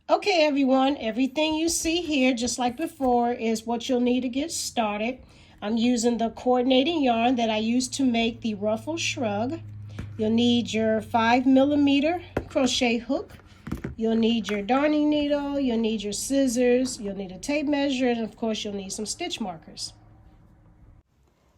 Okay, everyone, everything you see here, just like before, is what you'll need to get started. I'm using the coordinating yarn that I used to make the ruffle shrug. You'll need your 5mm crochet hook. You'll need your darning needle, you'll need your scissors, you'll need a tape measure, and of course you'll need some stitch markers.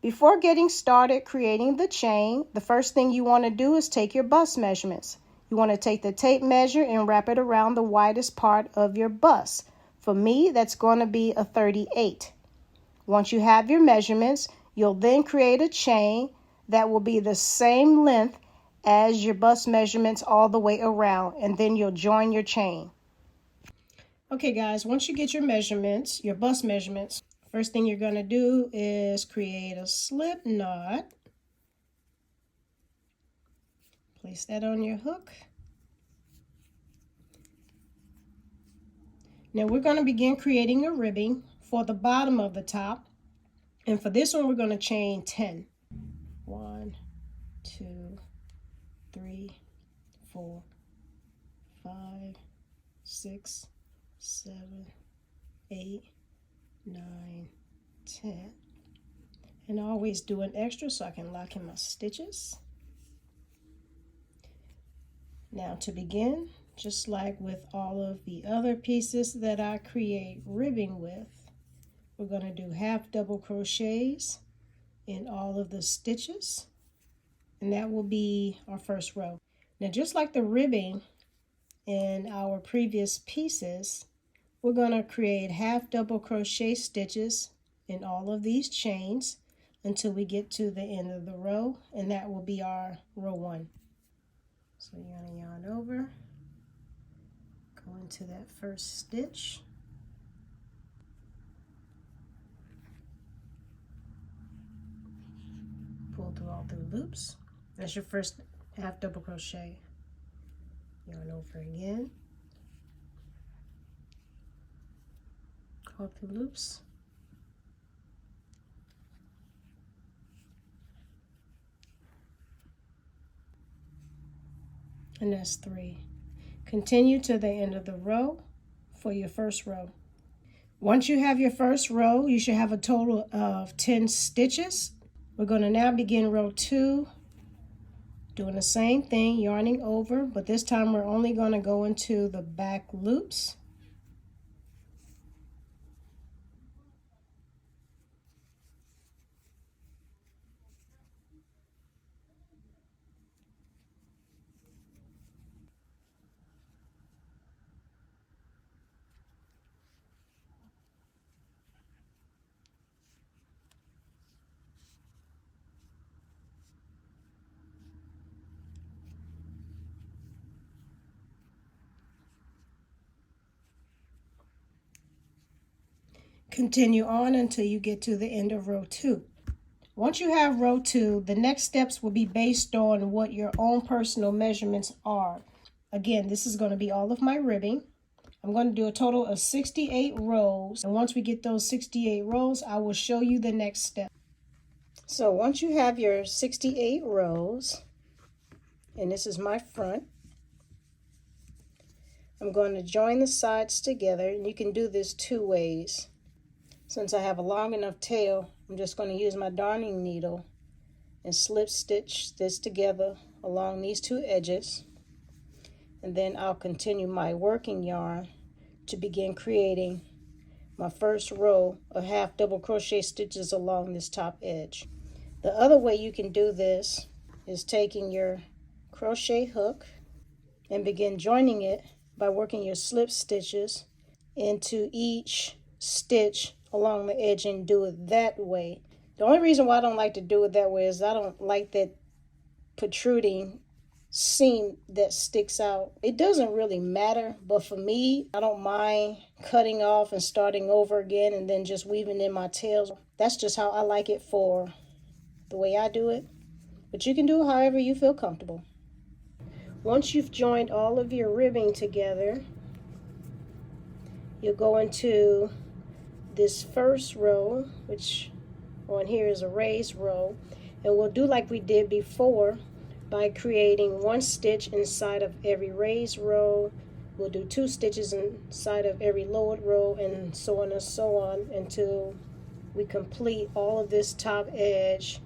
Before getting started creating the chain, the first thing you want to do is take your bust measurements. You want to take the tape measure and wrap it around the widest part of your bust. For me, that's going to be a 38. Once you have your measurements, you'll then create a chain that will be the same length as your bust measurements all the way around, and then you'll join your chain. Okay guys, once you get your measurements, your bust measurements, first thing you're going to do is create a slip knot. Place that on your hook. Now we're going to begin creating a ribbing for the bottom of the top. And for this one, we're going to chain 10. 1, 2, 3, 4, 5, 6, 7, 8, 9, 10. And I always do an extra so I can lock in my stitches. Now to begin, just like with all of the other pieces that I create ribbing with, we're going to do half double crochets in all of the stitches, and that will be our first row. Now just like the ribbing in our previous pieces, we're going to create half double crochet stitches in all of these chains until we get to the end of the row, and that will be our row 1. So you're going to yarn over, go into that first stitch, pull through all the loops. That's your first half double crochet. Yarn over again, all through loops, and that's 3. Continue to the end of the row for your first row. Once you have your first row, you should have a total of 10 stitches. We're going to now begin row 2, doing the same thing, yarning over, but this time we're only going to go into the back loops. Continue on until you get to the end of row 2. Once you have row 2, the next steps will be based on what your own personal measurements are. Again, this is going to be all of my ribbing. I'm going to do a total of 68 rows, and once we get those 68 rows, I will show you the next step. So once you have your 68 rows, and this is my front, I'm going to join the sides together, and you can do this 2 ways. Since I have a long enough tail, I'm just going to use my darning needle and slip stitch this together along these 2 edges. And then I'll continue my working yarn to begin creating my first row of half double crochet stitches along this top edge. The other way you can do this is taking your crochet hook and begin joining it by working your slip stitches into each stitch along the edge and do it that way. The only reason why I don't like to do it that way is I don't like that protruding seam that sticks out. It doesn't really matter, but for me, I don't mind cutting off and starting over again and then just weaving in my tails. That's just how I like it for the way I do it, but you can do it however you feel comfortable. Once you've joined all of your ribbing together, you'll go into this first row, which on here is a raised row, and we'll do like we did before by creating 1 stitch inside of every raised row We'll do 2 stitches inside of every lowered row, and so on and so on until we complete all of this top edge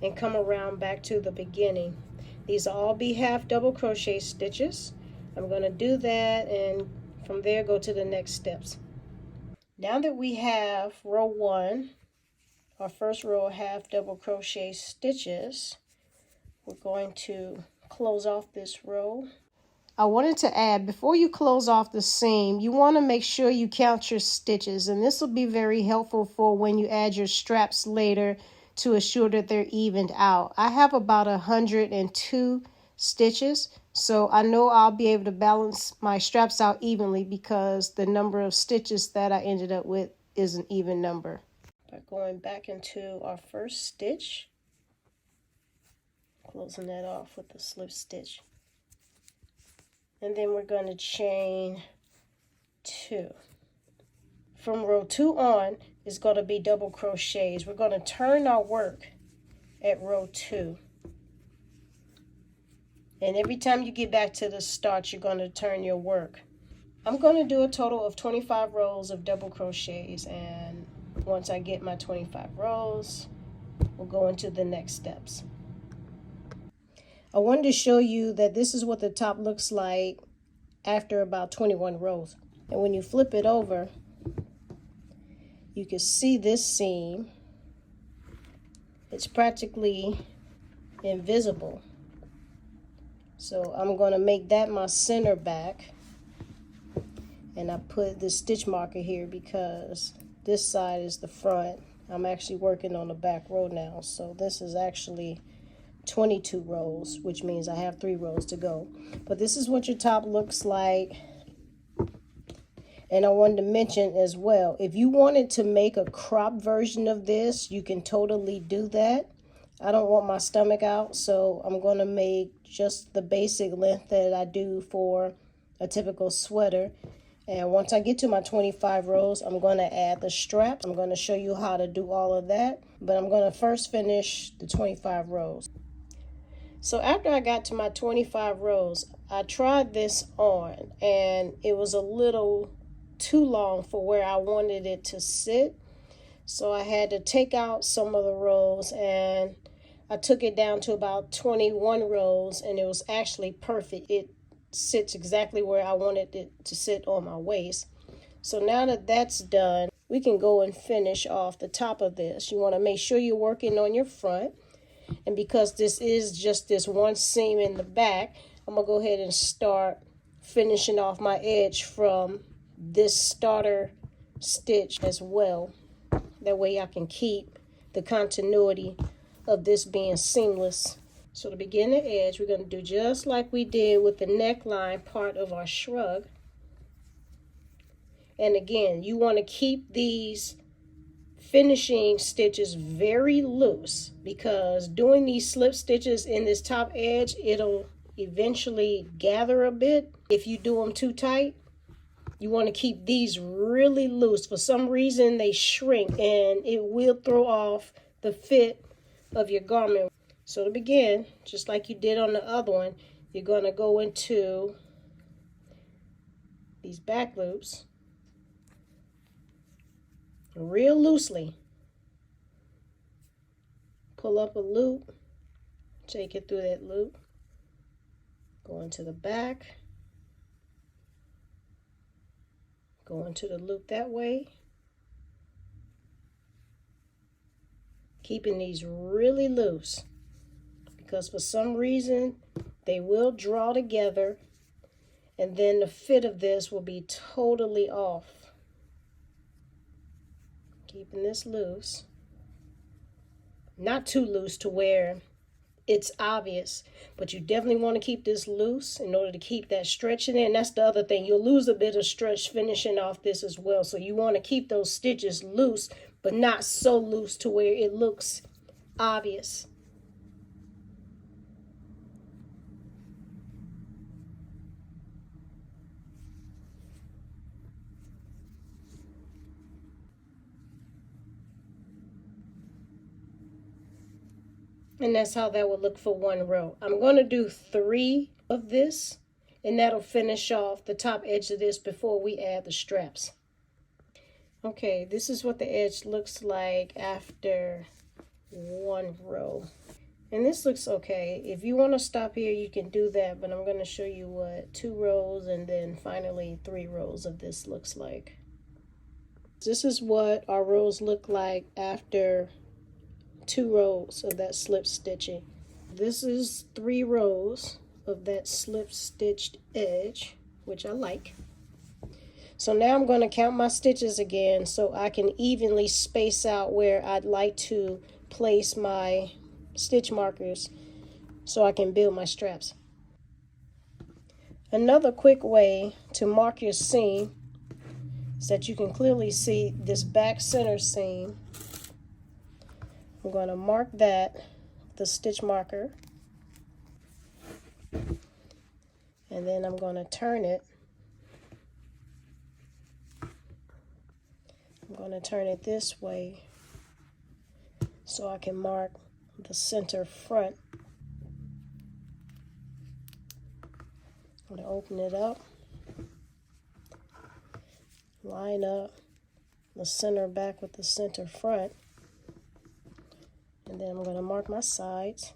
and come around back to the beginning. These will all be half double crochet stitches. I'm going to do that, and from there go to the next steps. Now that we have row 1, our first row of half double crochet stitches, we're going to close off this row. I wanted to add, before you close off the seam, you want to make sure you count your stitches, and this will be very helpful for when you add your straps later to assure that they're evened out. I have about 102 stitches, so I know I'll be able to balance my straps out evenly because the number of stitches that I ended up with is an even number. By going back into our first stitch, closing that off with the slip stitch. And then we're going to chain 2. From row 2 on is going to be double crochets. We're going to turn our work at row 2. And every time you get back to the start, you're going to turn your work. I'm going to do a total of 25 rows of double crochets, and once I get my 25 rows, we'll go into the next steps. I wanted to show you that this is what the top looks like after about 21 rows. And when you flip it over, you can see this seam. It's practically invisible. So I'm going to make that my center back. And I put this stitch marker here because this side is the front. I'm actually working on the back row now. So this is actually 22 rows, which means I have 3 rows to go. But this is what your top looks like. And I wanted to mention as well, if you wanted to make a crop version of this, you can totally do that. I don't want my stomach out, so I'm going to make just the basic length that I do for a typical sweater. And once I get to my 25 rows, I'm going to add the straps. I'm going to show you how to do all of that, but I'm going to first finish the 25 rows. So after I got to my 25 rows, I tried this on, and it was a little too long for where I wanted it to sit. So I had to take out some of the rows, and I took it down to about 21 rows, and it was actually perfect. It sits exactly where I wanted it to sit on my waist. So now that that's done, we can go and finish off the top of this. You want to make sure you're working on your front. And because this is just this one seam in the back, I'm going to go ahead and start finishing off my edge from this starter stitch as well. That way I can keep the continuity of this being seamless. So to begin the edge, we're going to do just like we did with the neckline part of our shrug. And again, you want to keep these finishing stitches very loose, because doing these slip stitches in this top edge, it'll eventually gather a bit if you do them too tight. You want to keep these really loose. For some reason they shrink, and it will throw off the fit of your garment. So to begin, just like you did on the other one, you're going to go into these back loops real loosely. Pull up a loop, take it through that loop, go into the back, go into the loop that way, keeping these really loose, because for some reason they will draw together, and then the fit of this will be totally off. Keeping this loose, not too loose to where it's obvious, but you definitely want to keep this loose in order to keep that stretch in there. And that's the other thing, you'll lose a bit of stretch finishing off this as well. So you want to keep those stitches loose, but not so loose to where it looks obvious. And that's how that would look for one row. I'm going to do 3 of this, and that'll finish off the top edge of this before we add the straps. Okay, this is what the edge looks like after one row. And this looks okay. If you want to stop here, you can do that, but I'm going to show you what 2 rows and then finally 3 rows of this looks like. This is what our rows look like after 2 rows of that slip stitching. This is 3 rows of that slip stitched edge, which I like. So now I'm going to count my stitches again so I can evenly space out where I'd like to place my stitch markers so I can build my straps. Another quick way to mark your seam is that you can clearly see this back center seam. I'm going to mark that with the stitch marker, and then I'm going to turn it. I'm going to turn it this way so I can mark the center front. I'm going to open it up, line up the center back with the center front, and then I'm going to mark my sides.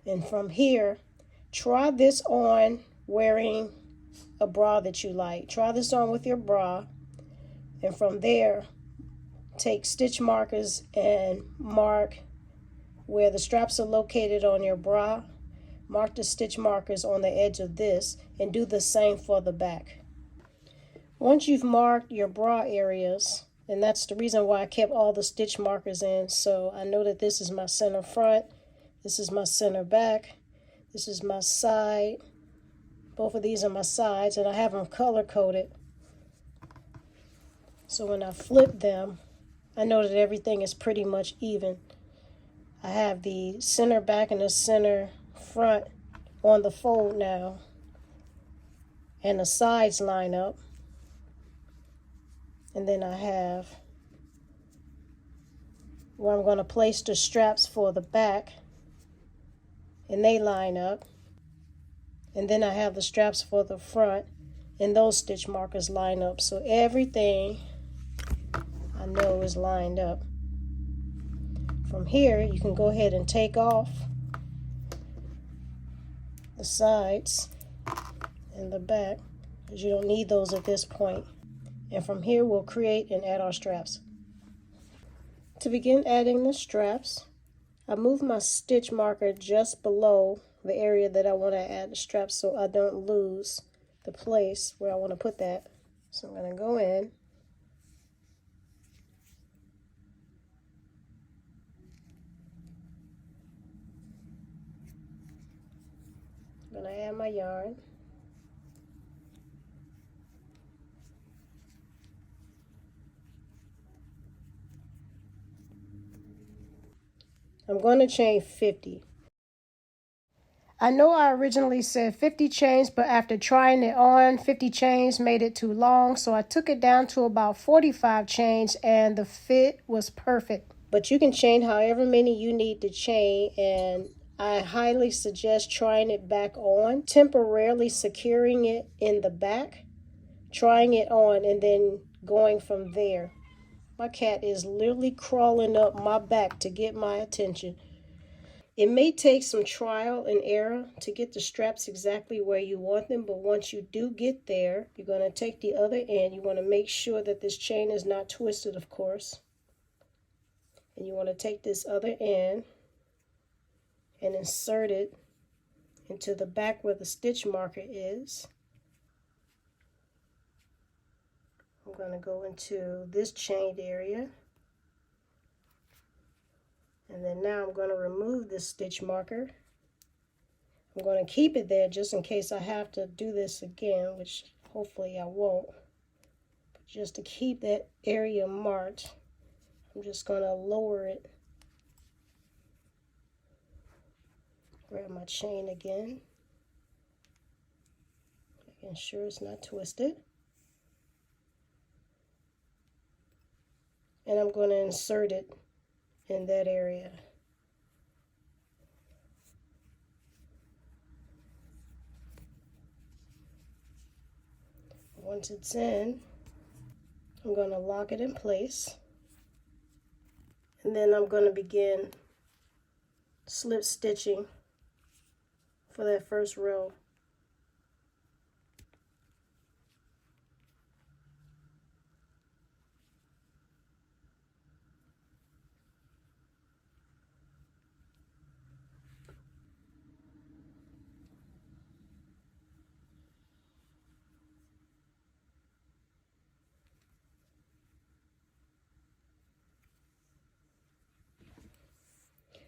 And from here, try this on wearing a bra that you like. Try this on with your bra, and from there, take stitch markers and mark where the straps are located on your bra. Mark the stitch markers on the edge of this, and do the same for the back. Once you've marked your bra areas, and that's the reason why I kept all the stitch markers in, so I know that this is my center front, this is my center back, this is my side. Both of these are my sides, and I have them color coded. So when I flip them, I know that everything is pretty much even. I have the center back and the center front on the fold now, and the sides line up. And then I have where I'm going to place the straps for the back, and they line up. And then I have the straps for the front, and those stitch markers line up. So everything I know is lined up. From here, you can go ahead and take off the sides and the back, because you don't need those at this point. And from here, we'll create and add our straps. To begin adding the straps, I move my stitch marker just below the area that I want to add the straps so I don't lose the place where I want to put that. So I'm going to go in, I'm going to add my yarn, I'm going to chain 50. I know I originally said 50 chains, but after trying it on, 50 chains made it too long, so I took it down to about 45 chains, and the fit was perfect. But you can chain however many you need to chain, and I highly suggest trying it back on, temporarily securing it in the back, trying it on, and then going from there. My cat is literally crawling up my back to get my attention. It may take some trial and error to get the straps exactly where you want them, but once you do get there, you're going to take the other end. You want to make sure that this chain is not twisted, of course. And you want to take this other end and insert it into the back where the stitch marker is. I'm going to go into this chained area. And then now I'm going to remove this stitch marker. I'm going to keep it there just in case I have to do this again, which hopefully I won't. But just to keep that area marked, I'm just going to lower it. Grab my chain again. Making sure it's not twisted. And I'm going to insert it in that area. Once it's in, I'm going to lock it in place. And then I'm going to begin slip stitching for that first row.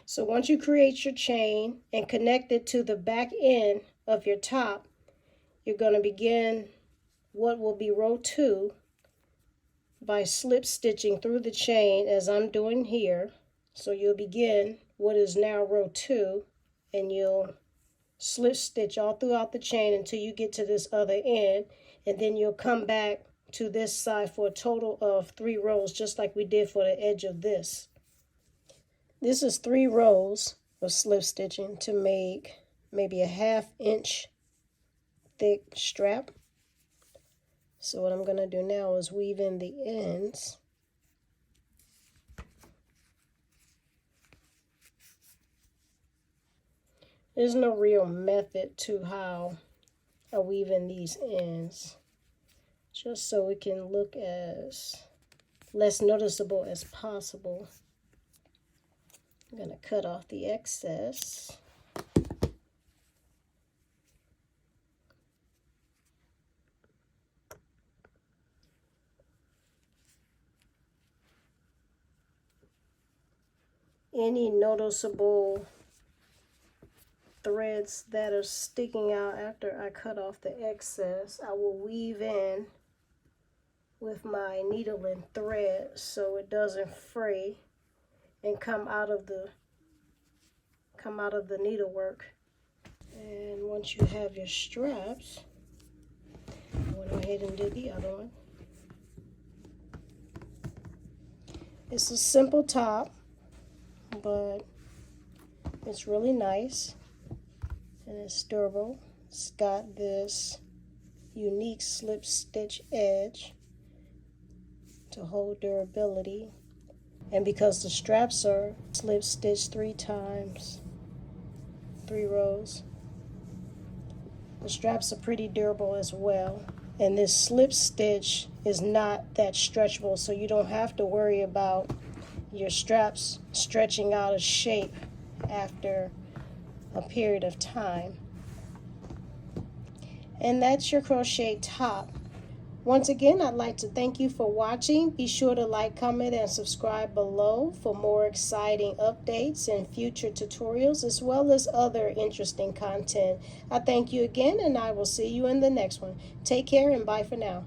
So once you create your chain and connect it to the back end of your top, you're going to begin what will be row 2 by slip stitching through the chain as I'm doing here. So you'll begin what is now row 2, and you'll slip stitch all throughout the chain until you get to this other end, and then you'll come back to this side for a total of 3 rows, just like we did for the edge of this. This is 3 rows of slip stitching to make maybe a 1/2 inch thick strap. So what I'm going to do now is weave in the ends. There's no real method to how I weave in these ends, just so it can look as less noticeable as possible. I'm going to cut off the excess. Any noticeable threads that are sticking out after I cut off the excess, I will weave in with my needle and thread so it doesn't fray and come out of the needlework. And once you have your straps, I went ahead and did the other one. It's a simple top, but it's really nice and it's durable. It's got this unique slip stitch edge to hold durability. And because the straps are slip stitched 3 times, 3 rows, the straps are pretty durable as well. And this slip stitch is not that stretchable, so you don't have to worry about your straps stretching out of shape after a period of time. And that's your crochet top. Once again, I'd like to thank you for watching. Be sure to like, comment, and subscribe below for more exciting updates and future tutorials, as well as other interesting content. I thank you again, and I will see you in the next one. Take care and bye for now.